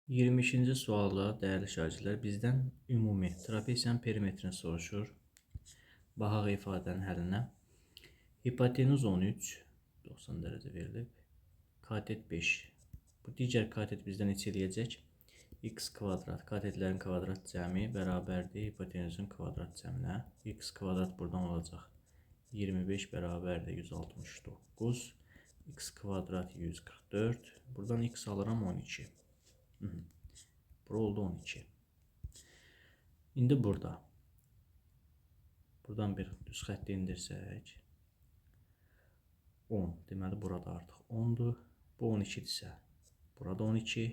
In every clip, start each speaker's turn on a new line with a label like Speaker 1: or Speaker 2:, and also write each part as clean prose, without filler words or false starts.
Speaker 1: 20-ci sualda dəyərli şagirdlər bizdən ümumi trapesiyanın perimetrini soruşur. Baxaq ifadənin həllinə. Hipotenuz 13, 90 dərəcə verilib. Katet 5. Bu digər katet bizdən neçə eləyəcək? X kvadrat, katetlərin kvadrat cəmi bərabərdir hipotenuzun kvadrat cəminə. X kvadrat buradan olacaq. 25 bərabərdir 169. X kvadrat 144. Buradan x alıram 12. Bura oldu 12. İndi buradan bir düz xətti indirsək 10. Deməli burada artıq 10'dur. Bu 12'dirsə burada 12.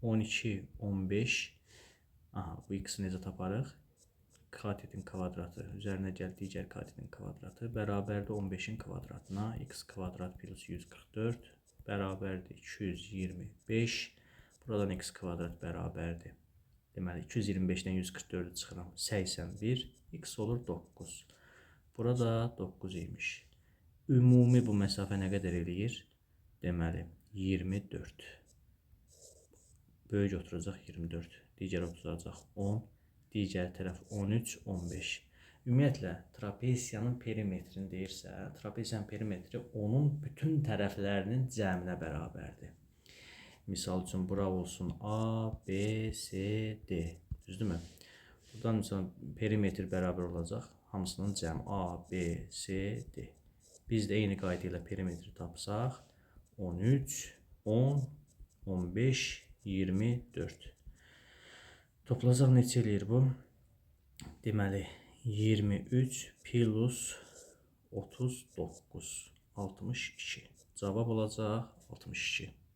Speaker 1: 12, 15. Aha, bu x'i necə taparıq? Katetin kvadratı üzərinə gəl digər katetin kvadratı bərabərdir 15'in kvadratına. X kvadrat plus 144 bərabərdir 225. Buradan x kvadrat bərabərdir. Deməli 225'dən 144'ü çıxıram 81. X olur 9. Burada 9 imiş. Ümumi bu məsafə nə qədər eləyir? Deməli 24. Böyük oturacaq 24. Digər oturacaq 10. Digər tərəf 13, 15. Ümumiyyətlə trapesiyanın perimetrini deyirsə, trapesiyanın perimetri onun bütün tərəflərinin cəminə bərabərdir. Misal üçün bura olsun A, B, C, D. Düzdürmü? Buradan mesela perimetr bərabər olacaq. Hamısının cəmi A, B, C, D. Biz də eyni qayda ilə perimetri tapsaq 13, 10, 15, 24. Toplayacaq neçə eləyir bu? Deməli 23 plus 39, 62. Cavab olacaq 62.